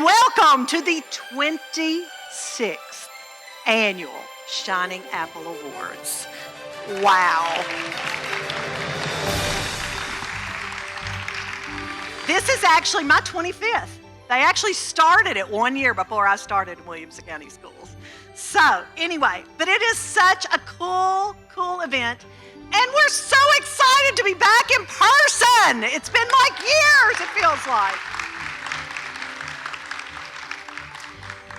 Welcome to the 26th Annual Shining Apple Awards. Wow. This is actually my 25th. They actually started it 1 year before I started in Williamson County Schools. So anyway, but it is such a cool event. And we're so excited to be back in person. It's been like years, it feels like.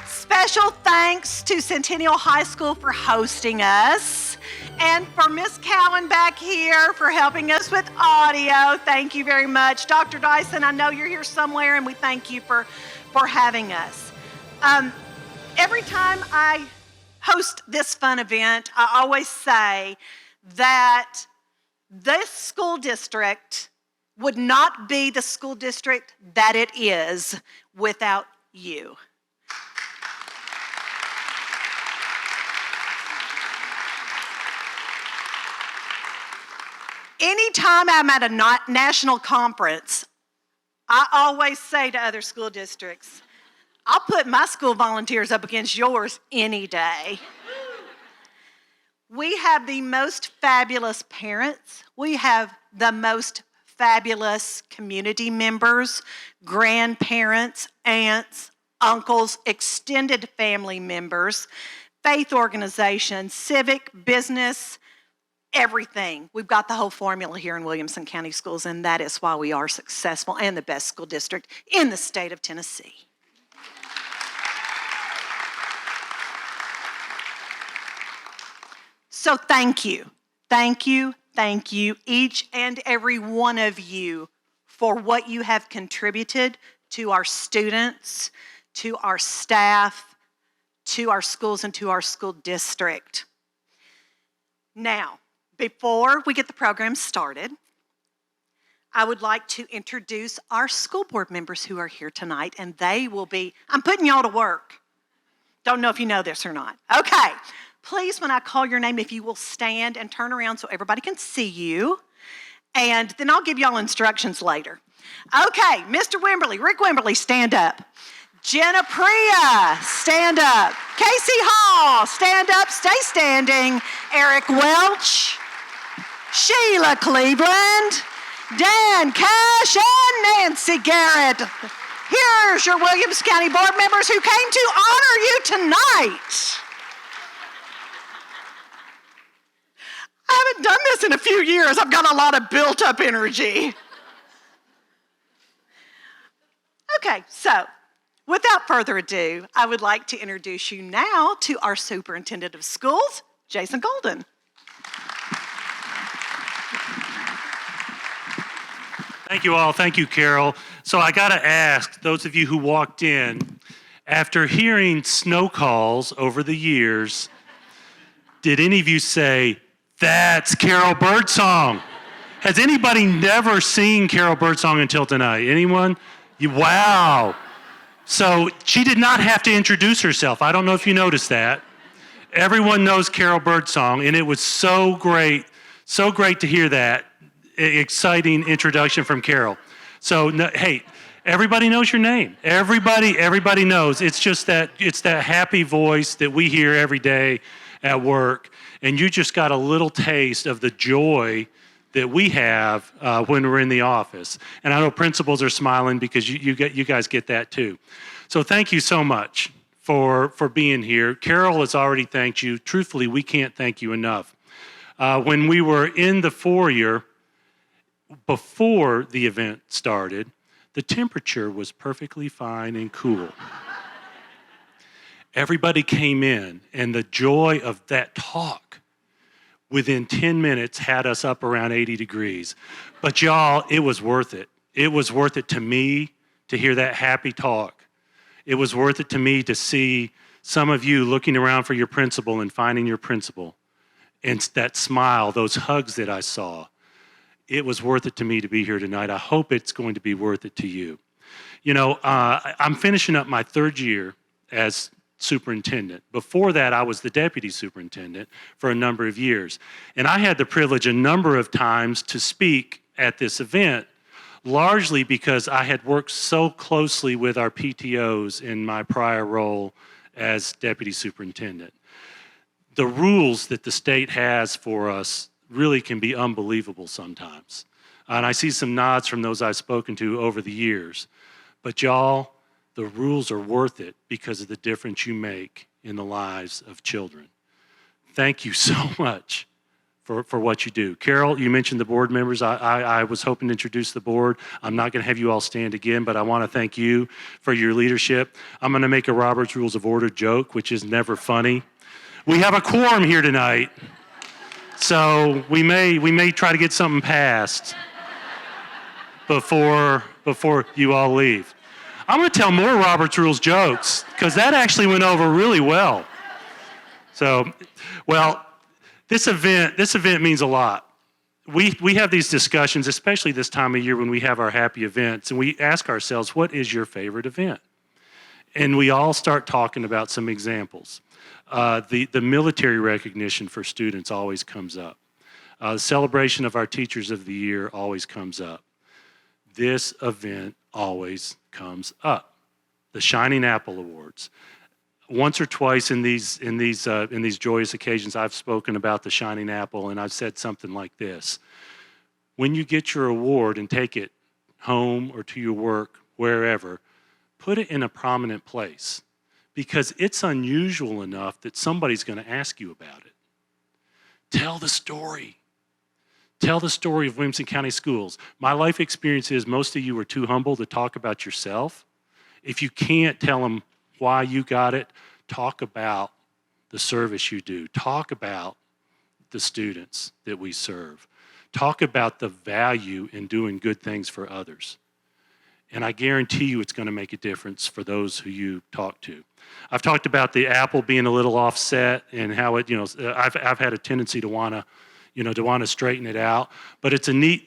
Special thanks to Centennial High School for hosting us, and for Miss Cowan back here for helping us with audio. Thank you very much. Dr. Dyson, I know you're here somewhere, and we thank you for having us. Every time I host this fun event, I always say that this school district would not be the school district that it is without you. Anytime I'm at a national conference, I always say to other school districts, I'll put my school volunteers up against yours any day. We have the most fabulous parents. We have the most fabulous community members, grandparents, aunts, uncles, extended family members, faith organizations, civic, business, everything. We've got the whole formula here in Williamson County Schools, and that is why we are successful and the best school district in the state of Tennessee. So thank you, each and every one of you, for what you have contributed to our students, to our staff, to our schools, and to our school district. Now, before we get the program started, I would like to introduce our school board members who are here tonight, and they will be, I'm putting y'all to work. Don't know if you know this or not. Okay, please, when I call your name, if you will stand and turn around so everybody can see you, and then I'll give y'all instructions later. Okay, Mr. Wimberly, Rick Wimberly, stand up. Jenna Priya, stand up. Casey Hall, stand up, stay standing. Eric Welch, Sheila Cleveland, Dan Cash, and Nancy Garrett. Here's your Williamson County board members who came to honor you tonight. I haven't done this in a few years. I've got a lot of built-up energy. Okay, so without further ado, I would like to introduce you now to our Superintendent of Schools, Jason Golden. Thank you all. Thank you, Carol. So I got to ask those of you who walked in, after hearing snow calls over the years, did any of you say, "That's Carol Birdsong"? Has anybody never seen Carol Birdsong until tonight? Anyone? Wow. So she did not have to introduce herself. I don't know if you noticed that. Everyone knows Carol Birdsong, and it was so great to hear that exciting introduction from Carol. So, hey, everybody knows your name. Everybody knows. It's just that, it's that happy voice that we hear every day at work, and you just got a little taste of the joy that we have when we're in the office. And I know principals are smiling because you guys get that too. So thank you so much for being here. Carol has already thanked you. Truthfully, we can't thank you enough. When we were in the foyer, before the event started, the temperature was perfectly fine and cool. Everybody came in, and the joy of that talk within 10 minutes had us up around 80 degrees. But y'all, it was worth it. It was worth it to me to hear that happy talk. It was worth it to me to see some of you looking around for your principal and finding your principal. And that smile, those hugs that I saw. It was worth it to me to be here tonight. I hope it's going to be worth it to you. You know, I'm finishing up my third year as superintendent. Before that, I was the deputy superintendent for a number of years. And I had the privilege a number of times to speak at this event largely because I had worked so closely with our PTOs in my prior role as deputy superintendent. The rules that the state has for us really can be unbelievable sometimes. And I see some nods from those I've spoken to over the years. But y'all, the rules are worth it because of the difference you make in the lives of children. Thank you so much for what you do. Carol, you mentioned the board members. I was hoping to introduce the board. I'm not going to have you all stand again, but I want to thank you for your leadership. I'm going to make a Robert's Rules of Order joke, which is never funny. We have a quorum here tonight, so we may try to get something passed before you all leave. I'm going to tell more Robert's Rules jokes because that actually went over really well. So, well, this event means a lot. We have these discussions, especially this time of year when we have our happy events, and we ask ourselves, what is your favorite event? And we all start talking about some examples. The military recognition for students always comes up. The celebration of our Teachers of the Year always comes up. This event always comes up. The Shining Apple Awards. Once or twice in these joyous occasions, I've spoken about the Shining Apple, and I've said something like this. When you get your award and take it home or to your work, wherever, put it in a prominent place because it's unusual enough that somebody's going to ask you about it. Tell the story. Tell the story of Williamson County Schools. My life experience is most of you are too humble to talk about yourself. If you can't tell them why you got it, talk about the service you do. Talk about the students that we serve. Talk about the value in doing good things for others. And I guarantee you it's going to make a difference for those who you talk to. I've talked about the apple being a little offset and how it, I've had a tendency to want to straighten it out. But it's a neat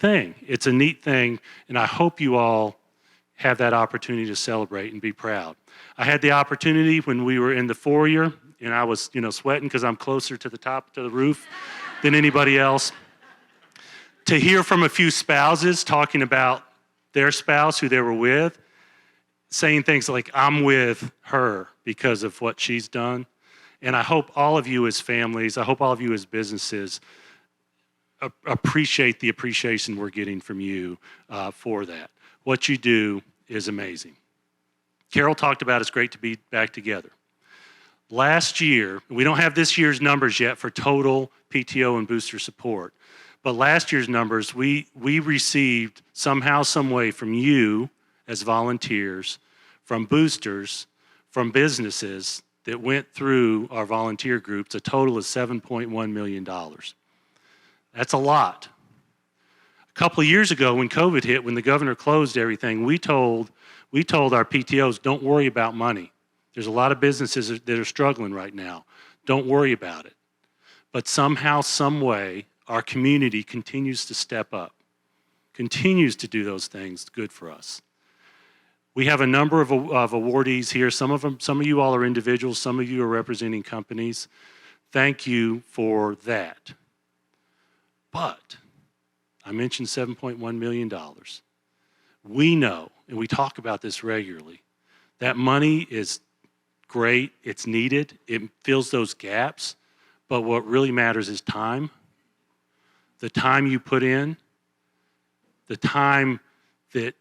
thing. It's a neat thing, and I hope you all have that opportunity to celebrate and be proud. I had the opportunity when we were in the foyer, and I was, sweating because I'm closer to the roof than anybody else, to hear from a few spouses talking about their spouse who they were with, saying things like, I'm with her because of what she's done. And I hope all of you as families, I hope all of you as businesses appreciate the appreciation we're getting from you for that. What you do is amazing. Carol talked about it's great to be back together. Last year, we don't have this year's numbers yet for total PTO and booster support, but last year's numbers, we received somehow, some way from you as volunteers, from boosters, from businesses that went through our volunteer groups, a total of $7.1 million. That's a lot. A couple of years ago when COVID hit, when the governor closed everything, we told our PTOs, don't worry about money. There's a lot of businesses that are struggling right now. Don't worry about it. But somehow, some way, our community continues to step up, continues to do those things good for us. We have a number of awardees here. Some of you all are individuals. Some of you are representing companies. Thank you for that. But I mentioned $7.1 million. We know, and we talk about this regularly, that money is great, it's needed, it fills those gaps, but what really matters is time. The time you put in, the time that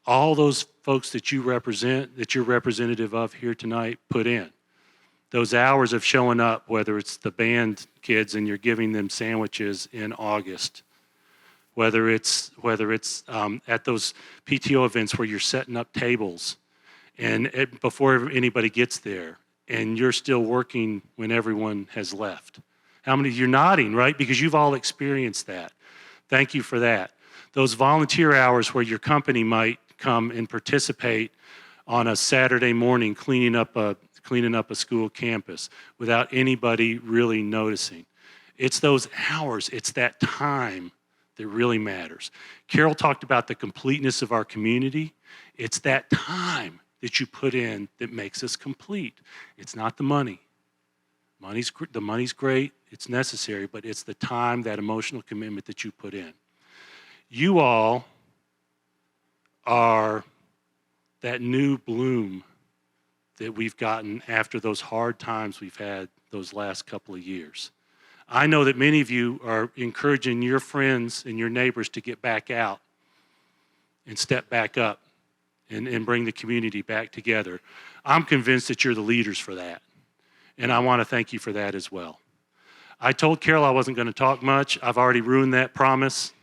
all those folks that you represent, that you're representative of here tonight, put in. Those hours of showing up, whether it's the band kids and you're giving them sandwiches in August, whether it's at those PTO events where you're setting up tables and before anybody gets there, and you're still working when everyone has left. How many of you are nodding, right? Because you've all experienced that. Thank you for that. Those volunteer hours where your company might come and participate on a Saturday morning cleaning up a school campus without anybody really noticing. It's those hours, it's that time that really matters. Carol talked about the completeness of our community. It's that time that you put in that makes us complete. It's not the money. The money's great, it's necessary, but it's the time, that emotional commitment that you put in. You all are that new bloom that we've gotten after those hard times we've had those last couple of years. I know that many of you are encouraging your friends and your neighbors to get back out and step back up and bring the community back together. I'm convinced that you're the leaders for that, and I want to thank you for that as well. I told Carol I wasn't going to talk much. I've already ruined that promise,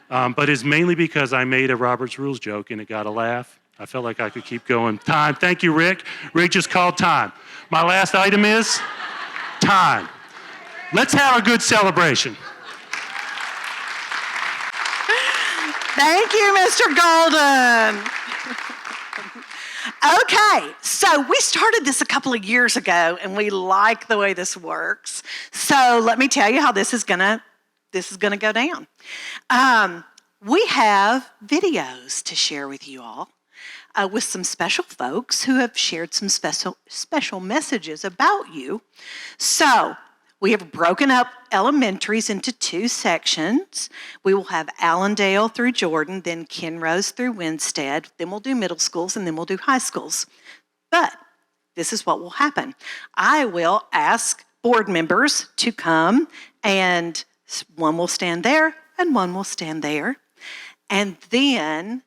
but it's mainly because I made a Robert's Rules joke and it got a laugh. I felt like I could keep going. Time. Thank you, Rick. Rick just called time. My last item is time. Let's have a good celebration. Thank you, Mr. Golden. Okay, so we started this a couple of years ago, and we like the way this works. So let me tell you how this is gonna go down. We have videos to share with you all. With some special folks who have shared some special messages about you. So we have broken up elementaries into 2 sections. We will have Allendale through Jordan, then Kenrose through Winstead, then we'll do middle schools, and then we'll do high schools. But this is what will happen. I will ask board members to come, and one will stand there, and one will stand there. And then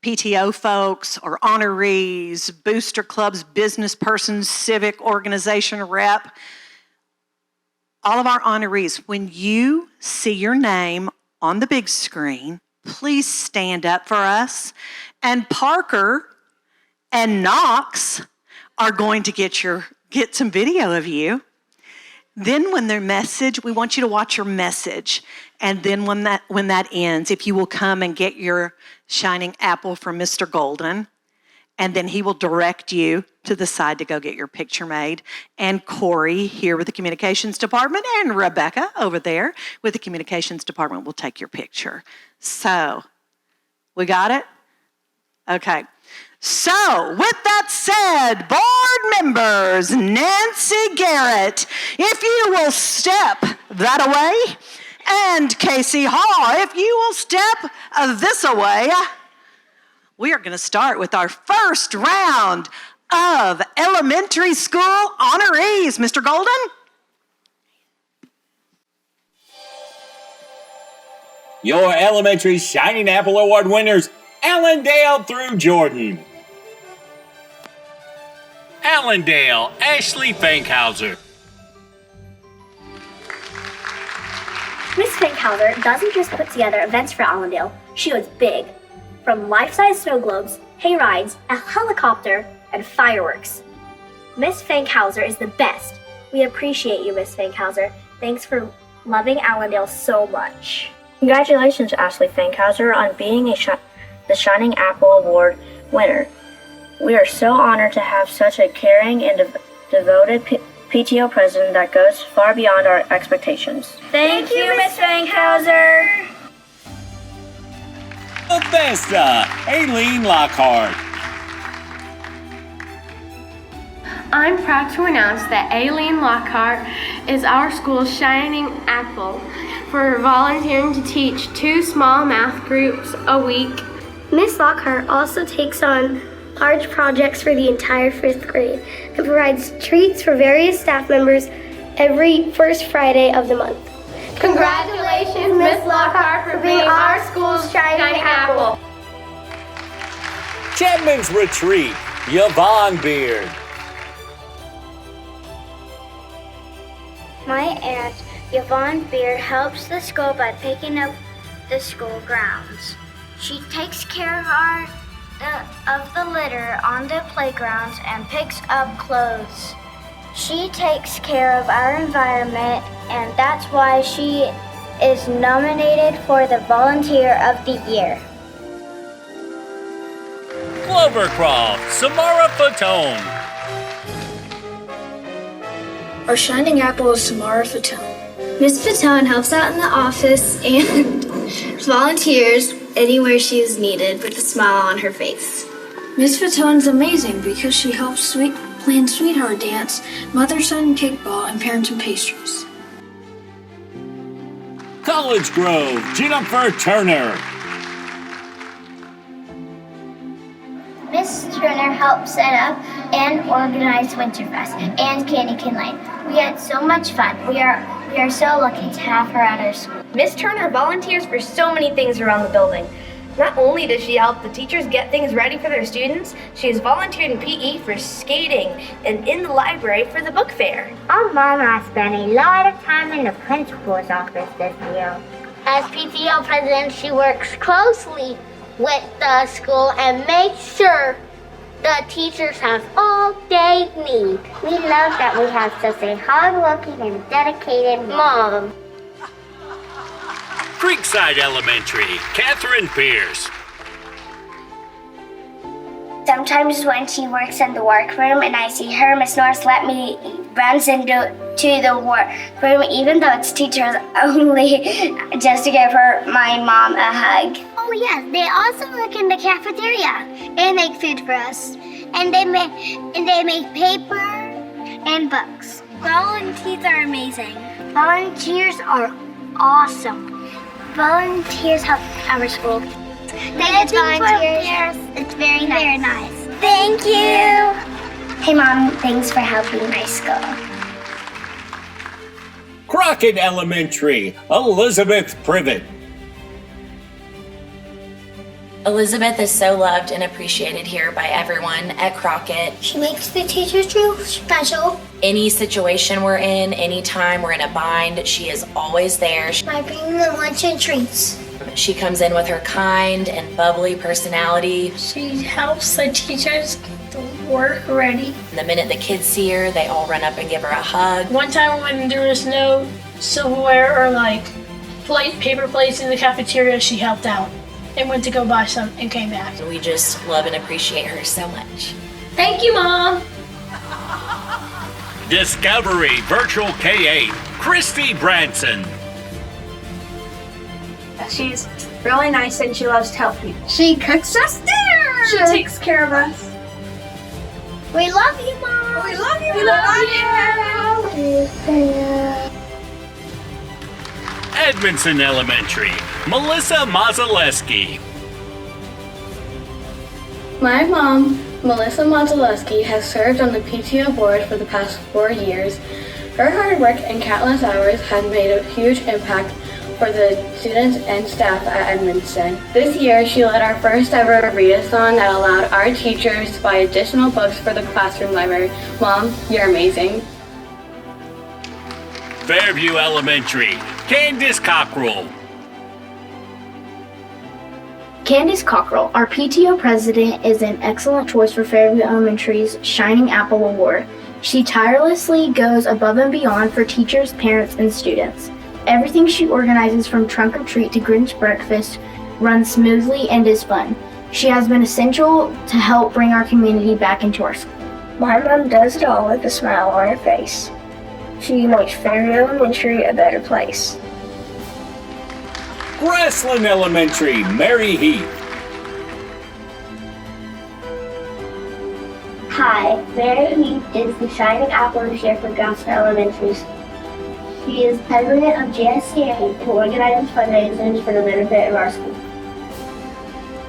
PTO folks or honorees, booster clubs, business persons, civic organization rep, all of our honorees, when you see your name on the big screen, please stand up for us. And Parker and Knox are going to get some video of you. Then when their message, we want you to watch your message. And then when that ends, if you will come and get your shining apple from Mr. Golden, and then he will direct you to the side to go get your picture made. And Corey here with the communications department and Rebecca over there with the communications department will take your picture. So, we got it? Okay. So, with that said, board members, Nancy Garrett, if you will step that away, and Casey Hall, if you will step this away, we are going to start with our first round of elementary school honorees. Mr. Golden? Your elementary Shining Apple Award winners, Allendale through Jordan. Allendale, Ashley Fankhauser. Miss Fankhauser doesn't just put together events for Allendale, she was big. From life-size snow globes, hay rides, a helicopter, and fireworks. Miss Fankhauser is the best. We appreciate you, Miss Fankhauser. Thanks for loving Allendale so much. Congratulations, Ashley Fankhauser, on being the Shining Apple Award winner. We are so honored to have such a caring and devoted PTO president that goes far beyond our expectations. Thank you, Miss Fankhauser. Bethesda, Aileen Lockhart. I'm proud to announce that Aileen Lockhart is our school's shining apple for volunteering to teach 2 small math groups a week. Miss Lockhart also takes on large projects for the entire 5th grade and provides treats for various staff members every first Friday of the month. Congratulations, Miss Lockhart, for being our school's shining apple. Chapman's Retreat, Yvonne Beard. My aunt, Yvonne Beard, helps the school by picking up the school grounds. She takes care of the litter on the playgrounds and picks up clothes. She takes care of our environment, and that's why she is nominated for the Volunteer of the Year. Clovercroft, Samara Fatone. Our shining apple is Samara Fatone. Miss Fatone helps out in the office and volunteers anywhere she is needed with a smile on her face. Miss Fatone is amazing because she helps plan Sweetheart Dance, Mother-Son Kickball, and Parents and Pastries. College Grove, Jennifer Turner. Miss Turner helped set up and organize Winterfest and Candy Cane Lane. We had so much fun. We are so lucky to have her at our school. Miss Turner volunteers for so many things around the building. Not only does she help the teachers get things ready for their students, she has volunteered in PE for skating and in the library for the book fair. Our mama spent a lot of time in the principal's office this year. As PTO president, she works closely with the school and makes sure the teachers have all they need. We love that we have such a hardworking and dedicated mom. Creekside Elementary, Catherine Pierce. Sometimes when she works in the workroom and I see her, Miss Norris let me runs into the workroom, even though it's teachers only, just to give my mom a hug. Oh yes, they also work in the cafeteria and make food for us, and they make paper and books. Volunteers are amazing. Volunteers are awesome. Volunteers help our school. Thank you, volunteers. It's very nice. Thank you. Hey, Mom, thanks for helping my school. Crockett Elementary, Elizabeth Privett. Elizabeth is so loved and appreciated here by everyone at Crockett. She makes the teachers feel special. Any situation we're in, anytime we're in a bind, she is always there. I bring them lunch and treats. She comes in with her kind and bubbly personality. She helps the teachers get the work ready. The minute the kids see her, they all run up and give her a hug. One time when there was no silverware or paper plates in the cafeteria, she helped out and went to go buy some and came back. We just love and appreciate her so much. Thank you, Mom. Discovery Virtual K-8, Kristy Branson. She's really nice and she loves to help people. She cooks us dinner. She takes care of us. We love you, Mom. We love you. We love you. Edmondson Elementary, Melissa Mondzelewski. My mom, Melissa Mondzelewski, has served on the PTO board for the past 4 years. Her hard work and countless hours have made a huge impact for the students and staff at Edmondson. This year, she led our first ever readathon that allowed our teachers to buy additional books for the classroom library. Mom, you're amazing. Fairview Elementary, Candace Cockrell. Candace Cockrell, our PTO president, is an excellent choice for Fairview Elementary's Shining Apple Award. She tirelessly goes above and beyond for teachers, parents, and students. Everything she organizes, from trunk or treat to Grinch breakfast, runs smoothly and is fun. She has been essential to help bring our community back into our school. My mom does it all with a smile on her face. She makes Fairview Elementary a better place. Grassland Elementary, Mary Heath. Hi, Mary Heath is the Shining Apple this year for Grassland Elementary. She is president of JSCA and organizes fundraisers for the benefit of our school.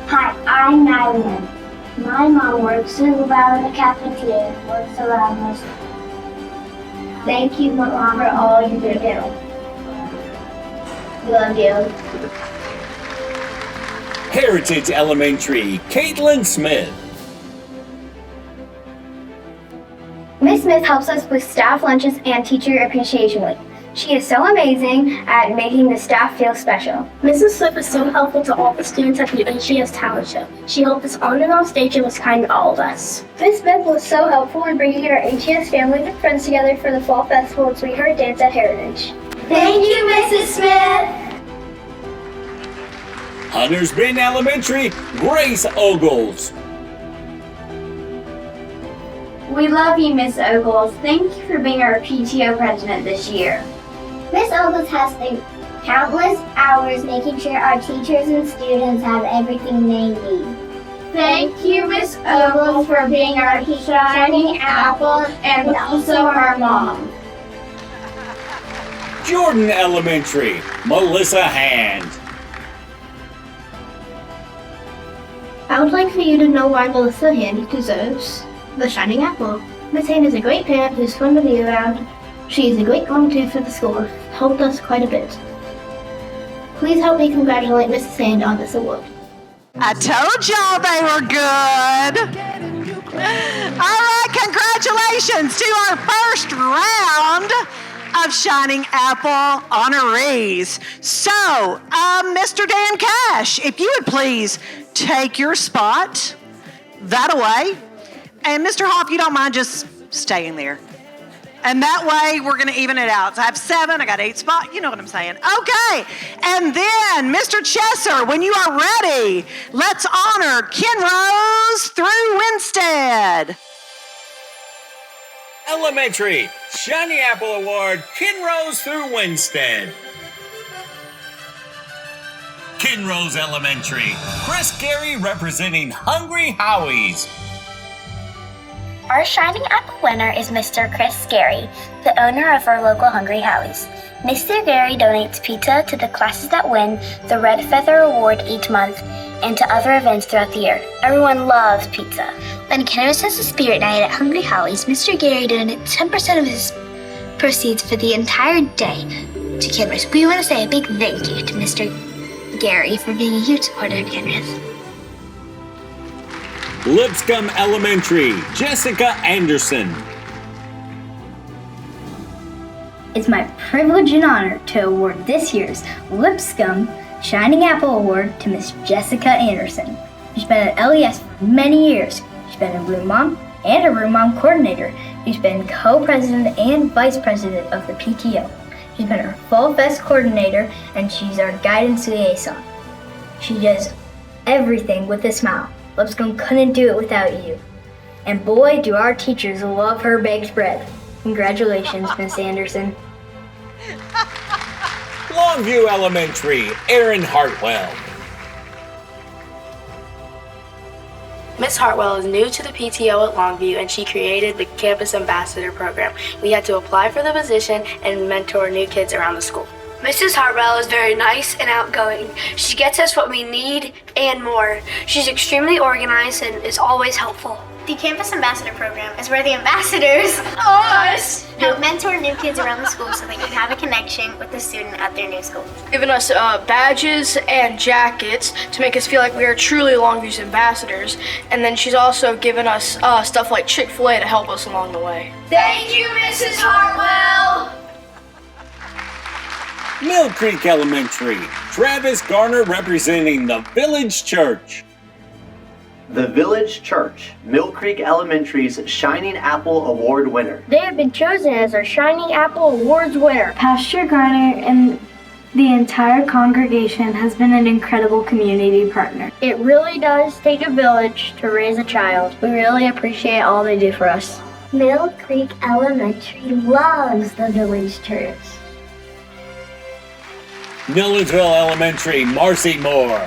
Hi, I'm Madeline. My mom works in the cafeteria and works around us. Thank you, Mom, for all you do. Love you. Heritage Elementary, Caitlin Smith. Miss Smith helps us with staff lunches and teacher appreciation week. She is so amazing at making the staff feel special. Mrs. Smith is so helpful to all the students at the NCS Talent Show. She helped us on and off stage and was kind to all of us. Miss Smith was so helpful in bringing our HES family and friends together for the fall festival and Sweetheart Dance at Heritage. Thank you, Mrs. Smith. Hunters Bend Elementary, Grace Ogles. We love you, Miss Ogles. Thank you for being our PTO president this year. Miss Ogles has spent countless hours making sure our teachers and students have everything they need. Thank you, Miss Ogles, for being our shining apple and also our mom. Jordan Elementary, Melissa Hand. I would like for you to know why Melissa Hand deserves the Shining Apple. Miss Hand is a great parent who's fun to be around. She is a great volunteer for the school, helped us quite a bit. Please help me congratulate Mrs. Hand on this award. I told y'all they were good. All right, congratulations to our first round of Shining Apple honorees. So, Mr. Dan Cash, if you would please take your spot that away. And Mr. Hoff, you don't mind just staying there. And that way, we're going to even it out. So I have 7, I got 8 spots. You know what I'm saying. Okay. And then, Mr. Chesser, when you are ready, let's honor Kenrose through Winstead. Elementary Shining Apple Award, Kenrose through Winstead. Kenrose Elementary, Chris Gary representing Hungry Howies. Our Shining Apple winner is Mr. Chris Gary, the owner of our local Hungry Howies. Mr. Gary donates pizza to the classes that win the Red Feather Award each month and to other events throughout the year. Everyone loves pizza. When Kenrose has a spirit night at Hungry Howies, Mr. Gary donates 10% of his proceeds for the entire day to Kenrose. We want to say a big thank you to Mr. Gary for being a huge supporter of Kenrose. Lipscomb Elementary, Jessica Anderson. It's my privilege and honor to award this year's Lipscomb Shining Apple Award to Miss Jessica Anderson. She's been at LES for many years. She's been a room mom and a room mom coordinator. She's been co-president and vice president of the PTO. She's been our Fall Fest coordinator, and she's our guidance liaison. She does everything with a smile. Lipscomb couldn't do it without you. And boy, do our teachers love her baked bread. Congratulations, Miss Anderson. Longview Elementary, Erinn Hartwell. Miss Hartwell is new to the PTO at Longview, and she created the Campus Ambassador program. We had to apply for the position and mentor new kids around the school. Mrs. Hartwell is very nice and outgoing. She gets us what we need and more. She's extremely organized and is always helpful. The Campus Ambassador program is where the ambassadors, us, help mentor new kids around the school so they can have a connection with the student at their new school. Giving us badges and jackets to make us feel like we are truly Longview's ambassadors. And then she's also given us stuff like Chick-fil-A to help us along the way. Thank you, Mrs. Hartwell! Mill Creek Elementary, Travis Garner representing the Village Church. The Village Church, Mill Creek Elementary's Shining Apple Award winner. They have been chosen as our Shining Apple Awards winner. Pastor Garner and the entire congregation has been an incredible community partner. It really does take a village to raise a child. We really appreciate all they do for us. Mill Creek Elementary loves the Village Church. Milledgeville Elementary, Marcy Moore.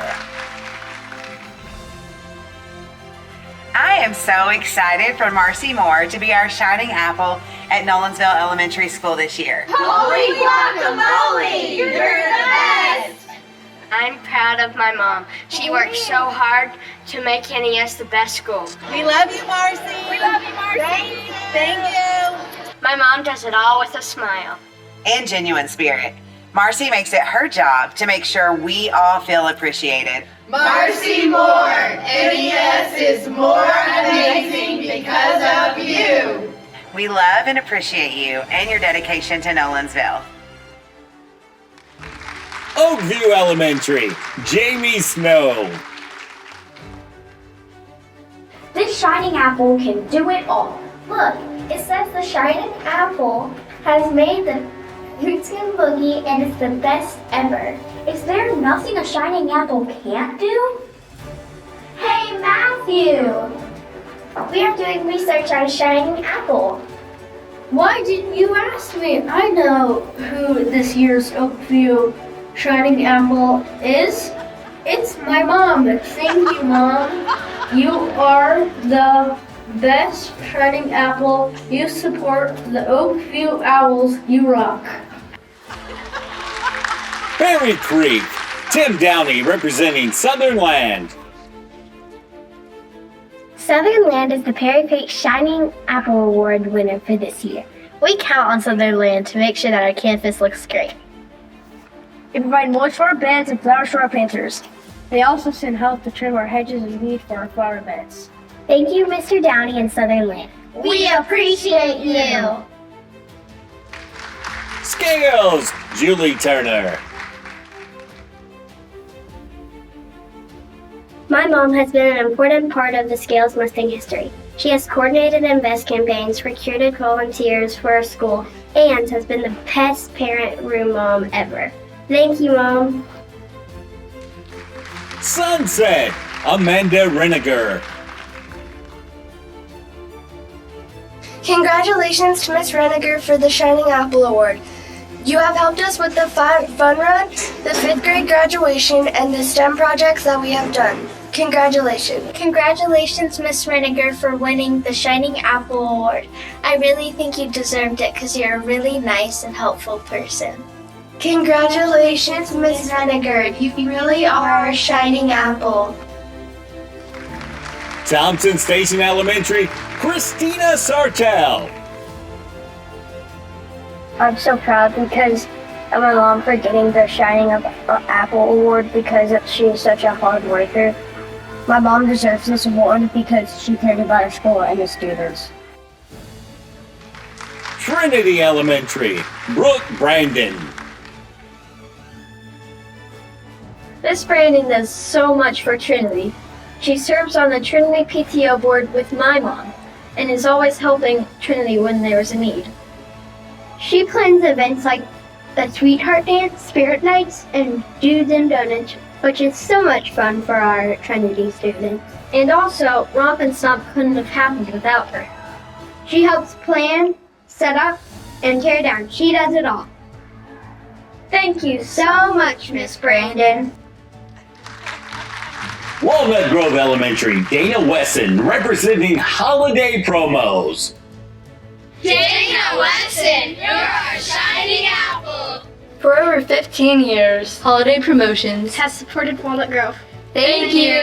I am so excited for Marcy Moore to be our Shining Apple at Nolensville Elementary School this year. Holy guacamole! You're the best! I'm proud of my mom. She worked so hard to make NES the best school. We love you, Marcy. We love you, Marcy. Thank you. My mom does it all with a smile. And genuine spirit. Marcy makes it her job to make sure we all feel appreciated. Marcy Moore, NES is more amazing because of you. We love and appreciate you and your dedication to Nolensville. Oakview Elementary, Jamie Snow. This Shining Apple can do it all. Look, it says the Shining Apple has made the Roots and Boogie, and it's the best ever. Is there nothing a Shining Apple can't do? Hey, Matthew! We are doing research on Shining Apple. Why didn't you ask me? I know who this year's Oakview Shining Apple is. It's my mom. Thank you, Mom. You are the best Shining Apple. You support the Oakview Owls. You rock. Berry Creek, Tim Downey representing Southern Land. Sutherland is the Perry Pate Shining Apple Award winner for this year. We count on Sutherland to make sure that our campus looks great. They provide moisture beds and flower shower planters. They also send help to trim our hedges and weed for our flower beds. Thank you, Mr. Downey and Sutherland. We appreciate you. Scales, Julie Turner. My mom has been an important part of the Scales Mustang history. She has coordinated invest campaigns, recruited volunteers for our school, and has been the best parent room mom ever. Thank you, Mom. Sunset, Amanda Reniger. Congratulations to Miss Reniger for the Shining Apple Award. You have helped us with the fun run, the 5th grade graduation, and the STEM projects that we have done. Congratulations. Congratulations, Miss Reniger, for winning the Shining Apple Award. I really think you deserved it because you're a really nice and helpful person. Congratulations, Miss Reniger. You really are our shining apple. Thompson Station Elementary, Christina Sartell. I'm so proud because of my mom for getting the Shining Apple Award because she is such a hard worker. My mom deserves this award because she cared about our school and the students. Trinity Elementary, Brooke Brandon. Miss Brandon does so much for Trinity. She serves on the Trinity PTO board with my mom and is always helping Trinity when there's a need. She plans events like the Sweetheart Dance, Spirit Nights, and Dudes and Donuts, which is so much fun for our Trinity students. And also, Romp and Stomp couldn't have happened without her. She helps plan, set up, and tear down. She does it all. Thank you so much, Miss Brandon. Walnut Grove Elementary, Dana Wesson, representing holiday promos. Dana Wesson, you're our shining apple. For over 15 years, Holiday Promotions has supported Walnut Grove. Thank you.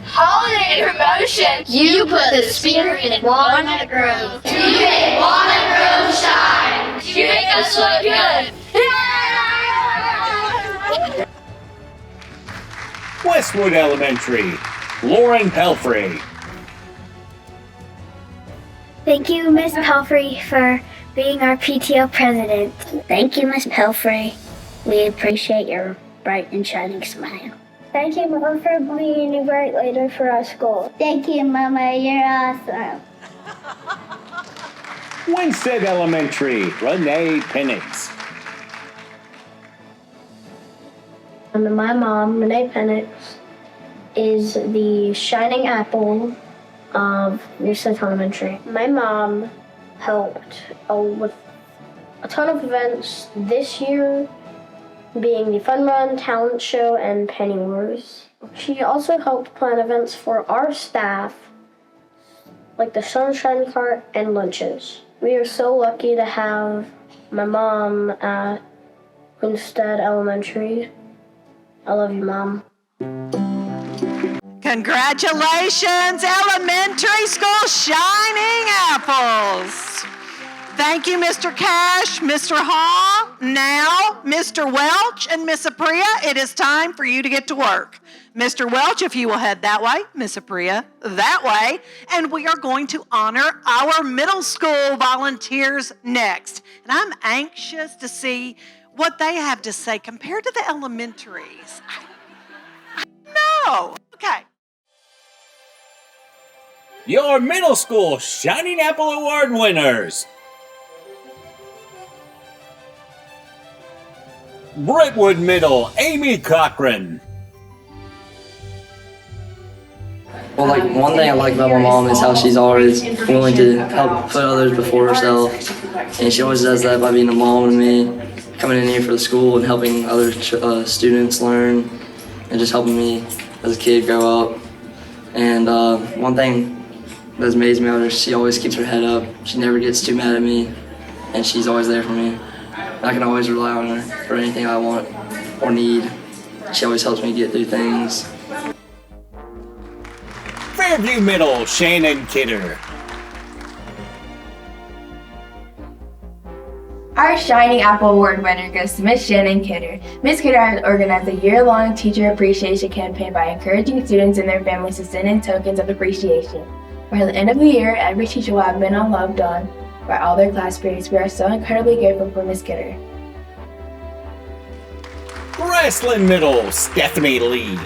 Holiday Promotions, you put the spirit in Walnut Grove. You make Walnut Grove shine. You make us look good. Westwood Elementary, Lauren Pelfrey. Thank you, Miss Pelfrey, for being our PTO president. Thank you, Miss Pelfrey. We appreciate your bright and shining smile. Thank you, Mom, for being a bright leader for our school. Thank you, Mama. You're awesome. Winstead Elementary, Renee Penix. My mom, Renee Penix, is the shining apple of Winstead Elementary. My mom helped with a ton of events this year, being the Fun Run, Talent Show, and Penny Wars. She also helped plan events for our staff, like the Sunshine Cart and lunches. We are so lucky to have my mom at Winstead Elementary. I love you, Mom. Congratulations, elementary school shining apples. Thank you, Mr. Cash, Mr. Hall. Now, Mr. Welch and Miss Apria, it is time for you to get to work. Mr. Welch, if you will head that way, Miss Apria, that way, and we are going to honor our middle school volunteers next. And I'm anxious to see what they have to say compared to the elementaries. I know. Okay. Your middle school Shining Apple Award winners. Brentwood Middle, Amy Cochran. Well, one thing I like about my mom is how she's always willing to help put others before herself. And she always does that by being a mom to me, coming in here for the school and helping other students learn and just helping me as a kid grow up. And one thing that's amazed me about her, she always keeps her head up. She never gets too mad at me, and she's always there for me. I can always rely on her for anything I want or need. She always helps me get through things. Fairview Middle, Shannon Kidder. Our Shining Apple Award winner goes to Miss Shannon Kidder. Miss Kidder has organized a year-long teacher appreciation campaign by encouraging students and their families to send in tokens of appreciation. By the end of the year, every teacher will have been loved on by all their class periods. We are so incredibly grateful for Miss Kidder. Grassland Middle, Stephanie Lee.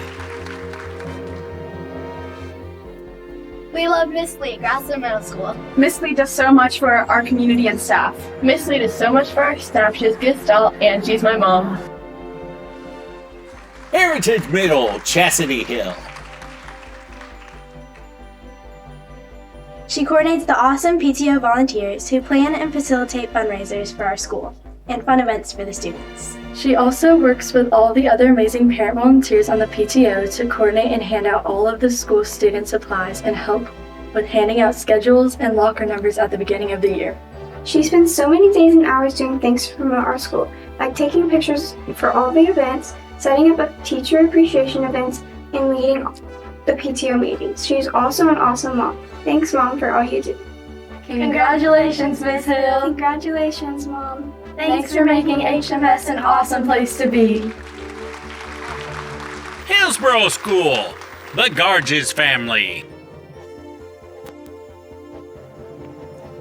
We love Miss Lee, Grassland Middle School. Miss Lee does so much for our community and staff. Miss Lee does so much for our staff. She has good style, and she's my mom. Heritage Middle, Chastity Hill. She coordinates the awesome PTO volunteers who plan and facilitate fundraisers for our school and fun events for the students. She also works with all the other amazing parent volunteers on the PTO to coordinate and hand out all of the school student supplies and help with handing out schedules and locker numbers at the beginning of the year. She spends so many days and hours doing things to promote our school, like taking pictures for all the events, setting up teacher appreciation events, and leading the PTO meetings. She's also an awesome mom. Thanks, Mom, for all you do. Congratulations, Miss Hill. Congratulations, Mom. Thanks for making HMS an awesome place to be. Hillsborough School, the Garges family.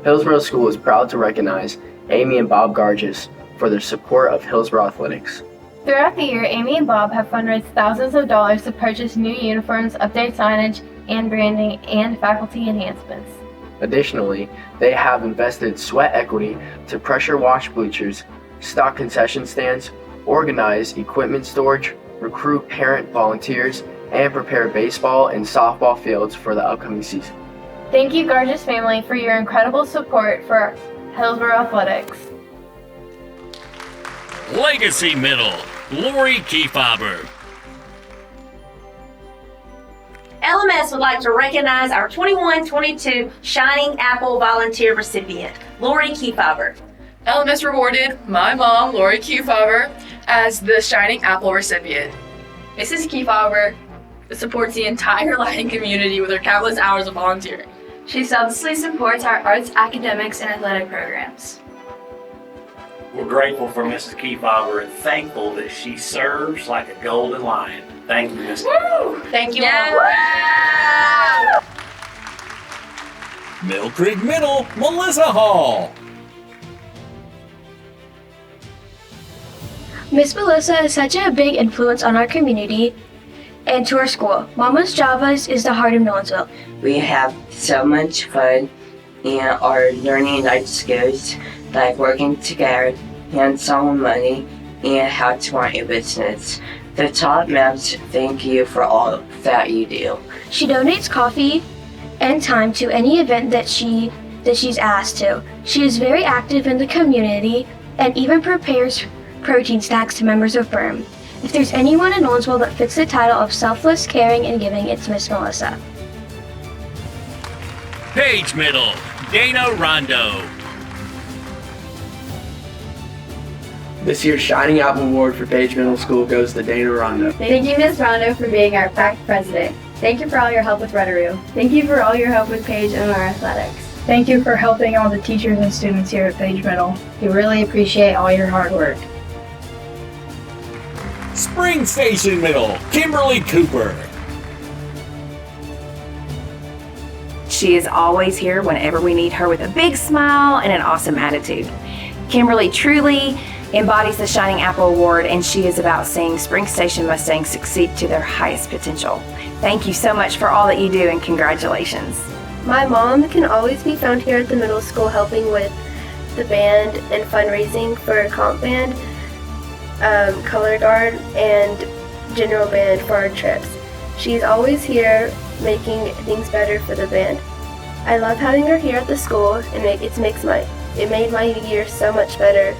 Hillsborough School is proud to recognize Amy and Bob Garges for their support of Hillsborough athletics. Throughout the year, Amy and Bob have fundraised thousands of dollars to purchase new uniforms, update signage and branding, and faculty enhancements. Additionally, they have invested sweat equity to pressure wash bleachers, stock concession stands, organize equipment storage, recruit parent volunteers, and prepare baseball and softball fields for the upcoming season. Thank you, Garges family, for your incredible support for Hillsborough athletics. Legacy Middle, Lori Kiefaber. LMS would like to recognize our 21-22 Shining Apple Volunteer recipient, Lori Kiefaber. LMS rewarded my mom, Lori Kiefaber, as the Shining Apple recipient. Mrs. Kiefaber supports the entire Lighting community with her countless hours of volunteering. She selflessly supports our arts, academics, and athletic programs. We're grateful for Mrs. Kiefaber and thankful that she serves like a golden lion. Thank you, Mrs. Kiefaber. Thank you. Mill Creek Middle, Melissa Hall. Miss Melissa is such a big influence on our community and to our school. Mama's Javas is the heart of Nolensville. We have so much fun in our learning life skills, like working together, hands-on money, and how to run your business. The top maps thank you for all that you do. She donates coffee and time to any event that she's asked to. She is very active in the community and even prepares protein snacks to members of BRM. If there's anyone in Nolensville that fits the title of selfless, caring, and giving, it's Miss Melissa. Page Middle, Dana Rondo. This year's Shining Apple Award for Page Middle School goes to Dana Rondo. Thank you, Ms. Rondo, for being our PAC president. Thank you for all your help with Rotaroo. Thank you for all your help with Page and our athletics. Thank you for helping all the teachers and students here at Page Middle. We really appreciate all your hard work. Spring Station Middle, Kimberly Cooper. She is always here whenever we need her with a big smile and an awesome attitude. Kimberly truly embodies the Shining Apple Award, and she is about seeing Spring Station Mustangs succeed to their highest potential. Thank you so much for all that you do, and congratulations. My mom can always be found here at the middle school helping with the band and fundraising for comp band, color guard, and general band for our trips. She's always here making things better for the band. I love having her here at the school, and it made my year so much better.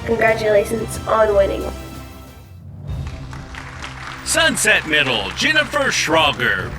Congratulations on winning. Sunset Middle, Jennifer Schrager.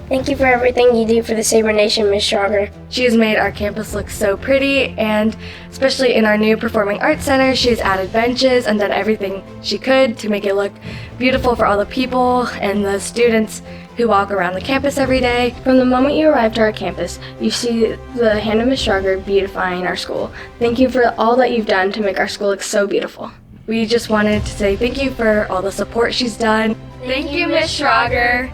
Thank you for everything you do for the Sabre Nation, Ms. Schrager. She has made our campus look so pretty, and especially in our new Performing Arts Center, she has added benches and done everything she could to make it look beautiful for all the people and the students who walk around the campus every day. From the moment you arrive to our campus, you see the hand of Ms. Schrager beautifying our school. Thank you for all that you've done to make our school look so beautiful. We just wanted to say thank you for all the support she's done. Thank you, Ms. Schrager.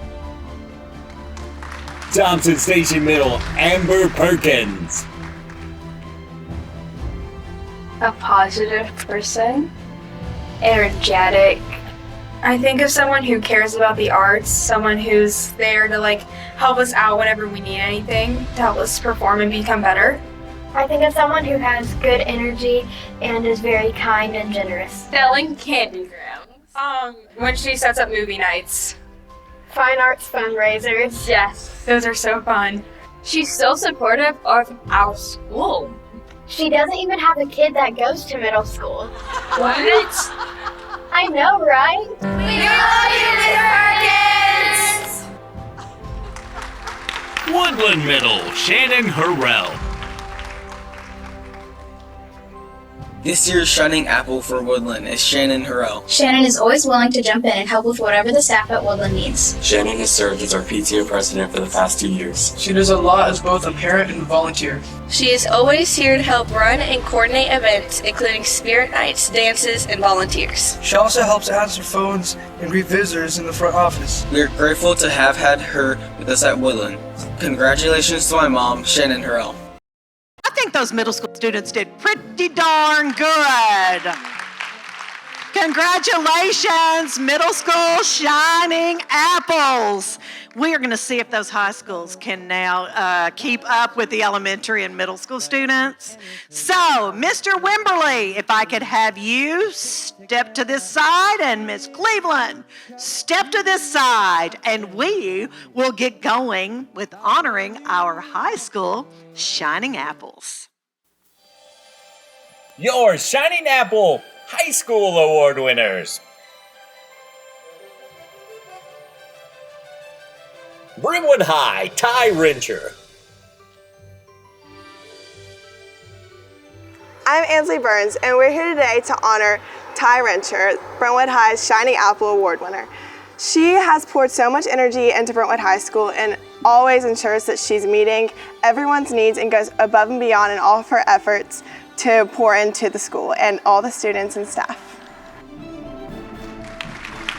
Thompson Station Middle, Amber Perkins. A positive person, energetic. I think of someone who cares about the arts, someone who's there to help us out whenever we need anything, to help us perform and become better. I think of someone who has good energy and is very kind and generous. Selling candy grams. When she sets up movie nights. Fine arts fundraisers. Yes, those are so fun. She's so supportive of our school. She doesn't even have a kid that goes to middle school. What? I know, right? We love you, Miss Perkins! Woodland Middle, Shannon Harrell. This year's shining apple for Woodland is Shannon Harrell. Shannon is always willing to jump in and help with whatever the staff at Woodland needs. Shannon has served as our PTO president for the past 2 years. She does a lot as both a parent and a volunteer. She is always here to help run and coordinate events, including spirit nights, dances, and volunteers. She also helps answer phones and greet visitors in the front office. We are grateful to have had her with us at Woodland. Congratulations to my mom, Shannon Harrell. I think those middle school students did pretty darn good. Congratulations, middle school shining apples. We are going to see if those high schools can now keep up with the elementary and middle school students. So, Mr. Wimberly, if I could have you step to this side, and Miss Cleveland, step to this side, and we will get going with honoring our high school shining apples. Your Shining Apple High School Award winners. Brentwood High, Ty Rencher. I'm Ansley Burns, and we're here today to honor Ty Rencher, Brentwood High's Shining Apple Award winner. She has poured so much energy into Brentwood High School and always ensures that she's meeting everyone's needs and goes above and beyond in all of her efforts to pour into the school and all the students and staff.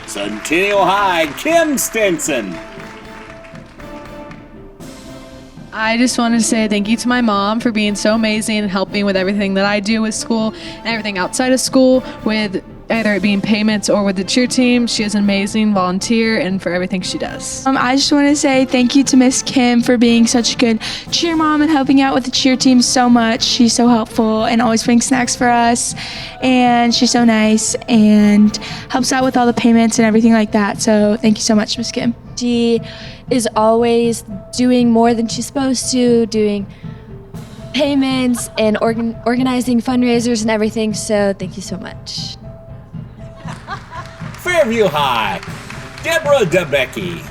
Centennial High, Kim Stinson. I just want to say thank you to my mom for being so amazing and helping with everything that I do with school and everything outside of school, with either it being payments or with the cheer team. She is an amazing volunteer and for everything she does. I just want to say thank you to Miss Kim for being such a good cheer mom and helping out with the cheer team so much. She's so helpful and always brings snacks for us, and she's so nice and helps out with all the payments and everything like that. So thank you so much, Miss Kim. She is always doing more than she's supposed to, doing payments and organizing fundraisers and everything, so thank you so much. Fairview High, Deborah DeBecky.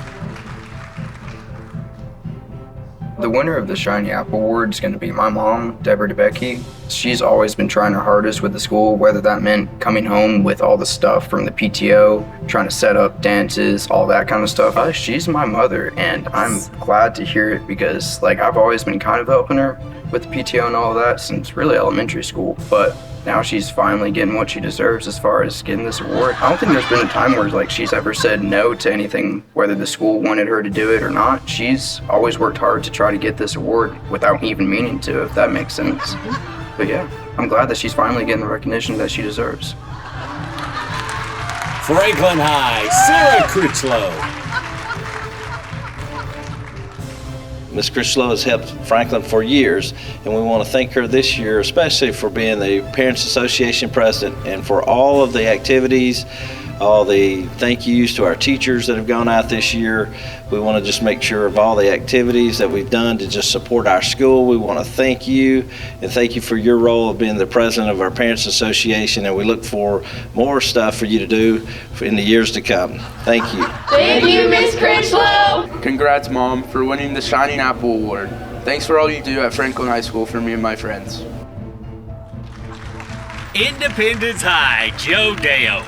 The winner of the Shiny Apple Award is going to be my mom, Deborah DeBecky. She's always been trying her hardest with the school, whether that meant coming home with all the stuff from the PTO, trying to set up dances, all that kind of stuff. She's my mother, and I'm glad to hear it because, I've always been kind of helping her with the PTO and all of that since really elementary school, but now she's finally getting what she deserves as far as getting this award. I don't think there's been a time where she's ever said no to anything, whether the school wanted her to do it or not. She's always worked hard to try to get this award without even meaning to, if that makes sense. But yeah, I'm glad that she's finally getting the recognition that she deserves. Franklin High, Sarah Critchlow. Ms. Critchlow has helped Franklin for years, and we want to thank her this year, especially for being the Parents Association president and for all of the activities, all the thank yous to our teachers that have gone out this year. We want to just make sure of all the activities that we've done to just support our school. We want to thank you and thank you for your role of being the president of our Parents Association, and we look for more stuff for you to do in the years to come. Thank you. Thank you, Ms. Critchlow. Congrats, Mom, for winning the Shining Apple Award. Thanks for all you do at Franklin High School for me and my friends. Independence High, Joe Dale.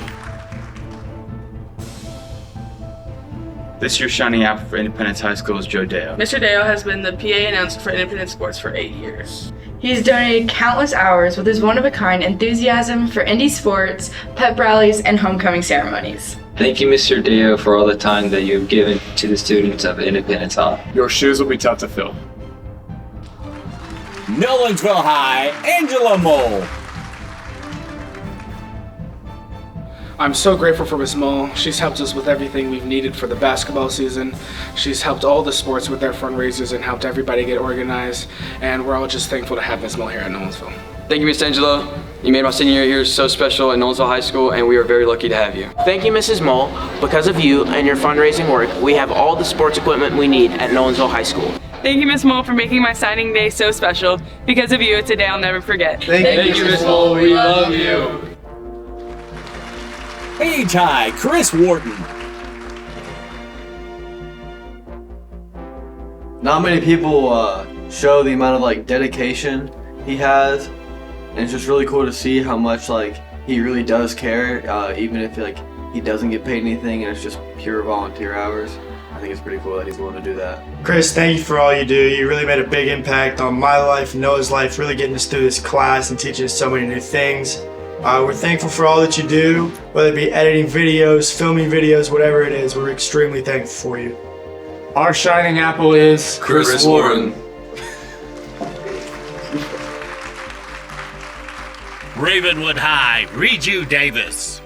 This year's Shining Apple for Independence High School is Joe Deo. Mr. Deo has been the PA announcer for Independence Sports for 8 years. He's donated countless hours with his one-of-a-kind enthusiasm for indie sports, pep rallies, and homecoming ceremonies. Thank you, Mr. Deo, for all the time that you've given to the students of Independence High. Your shoes will be tough to fill. Nolensville High, Angela Mole. I'm so grateful for Miss Mole. She's helped us with everything we've needed for the basketball season. She's helped all the sports with their fundraisers and helped everybody get organized. And we're all just thankful to have Miss Mole here at Nolensville. Thank you, Miss Angelo. You made my senior year so special at Nolensville High School, and we are very lucky to have you. Thank you, Mrs. Mole. Because of you and your fundraising work, we have all the sports equipment we need at Nolensville High School. Thank you, Miss Mole, for making my signing day so special. Because of you, it's a day I'll never forget. Thank you, Miss Mole. We love you. Age High, Chris Wharton. Not many people show the amount of dedication he has, and it's just really cool to see how much he really does care, even if he doesn't get paid anything and it's just pure volunteer hours. I think it's pretty cool that he's willing to do that. Chris, thank you for all you do. You really made a big impact on my life, Noah's life, really getting us through this class and teaching us so many new things. We're thankful for all that you do, whether it be editing videos, filming videos, whatever it is. We're extremely thankful for you. Our Shining Apple is Chris Warren. Ravenwood High, Reju Davis.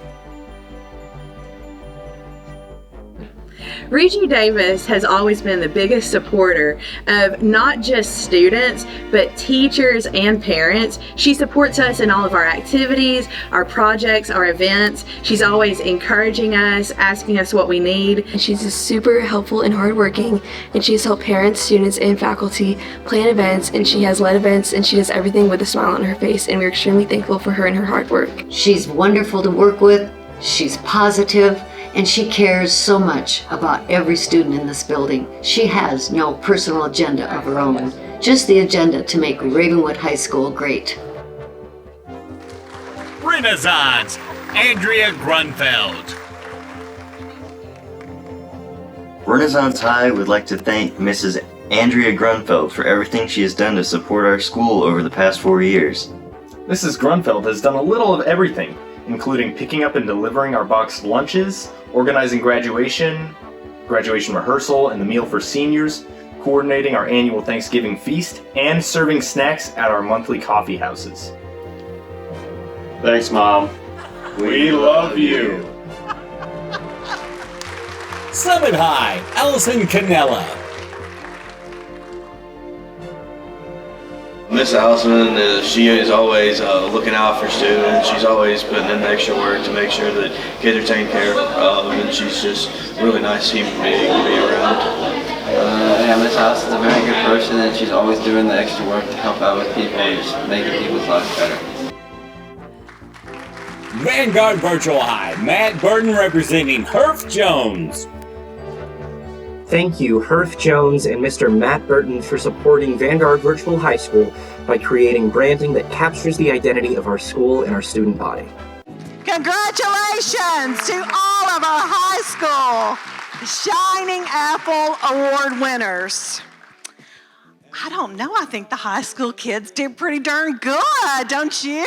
Reju Davis has always been the biggest supporter of not just students, but teachers and parents. She supports us in all of our activities, our projects, our events. She's always encouraging us, asking us what we need. She's just super helpful and hardworking, and she's helped parents, students, and faculty plan events, and she has led events, and she does everything with a smile on her face, and we're extremely thankful for her and her hard work. She's wonderful to work with. She's positive. And she cares so much about every student in this building. She has no personal agenda of her own, just the agenda to make Ravenwood High School great. Renaissance, Andrea Grunfeld. Renaissance High would like to thank Mrs. Andrea Grunfeld for everything she has done to support our school over the past 4 years. Mrs. Grunfeld has done a little of everything, including picking up and delivering our boxed lunches, organizing graduation rehearsal and the meal for seniors, coordinating our annual Thanksgiving feast, and serving snacks at our monthly coffee houses. Thanks, Mom. We love you. Summit High, Allison Canella. Miss Allison, she is always looking out for students. She's always putting in extra work to make sure that kids are taken care of, and she's just a really nice human being to be around. Yeah, Miss Allison's a very good person, and she's always doing the extra work to help out with people, just making people's lives better. Vanguard Virtual High, Matt Burton representing Herff Jones. Thank you, Herff Jones and Mr. Matt Burton, for supporting Vanguard Virtual High School by creating branding that captures the identity of our school and our student body. Congratulations to all of our high school Shining Apple Award winners. I don't know, I think the high school kids did pretty darn good, don't you?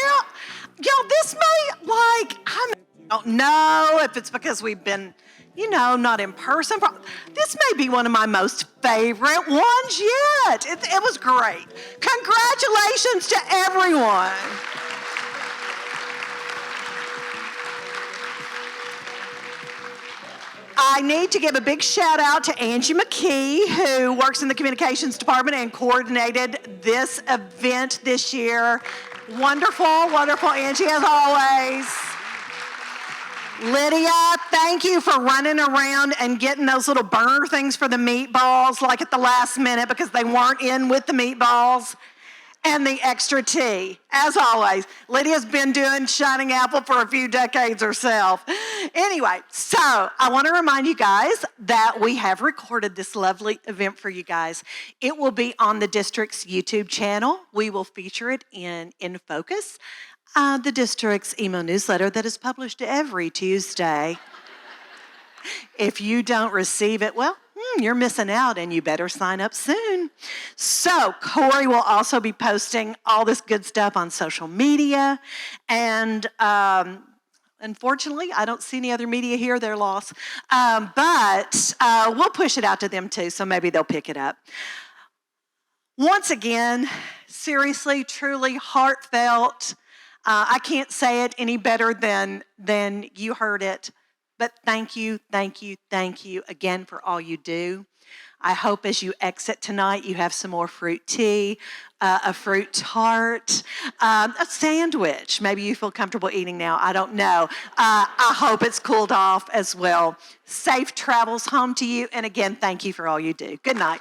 Y'all, this may, I don't know if it's because we've been, not in person. This may be one of my most favorite ones yet. It was great. Congratulations to everyone. I need to give a big shout out to Angie McKee, who works in the communications department and coordinated this event this year. Wonderful, wonderful, Angie, as always. Lydia, thank you for running around and getting those little burner things for the meatballs at the last minute because they weren't in with the meatballs. And the extra tea, as always. Lydia's been doing Shining Apple for a few decades herself. Anyway, so I want to remind you guys that we have recorded this lovely event for you guys. It will be on the district's YouTube channel. We will feature it in Focus, the district's email newsletter that is published every Tuesday. If you don't receive it, well, you're missing out, and you better sign up soon. So Corey will also be posting all this good stuff on social media, and unfortunately, I don't see any other media here. They're lost. But we'll push it out to them too, so maybe they'll pick it up. Once again, seriously, truly heartfelt. I can't say it any better than you heard it. But thank you again for all you do. I hope as you exit tonight, you have some more fruit tea, a fruit tart, a sandwich. Maybe you feel comfortable eating now. I don't know. I hope it's cooled off as well. Safe travels home to you. And again, thank you for all you do. Good night.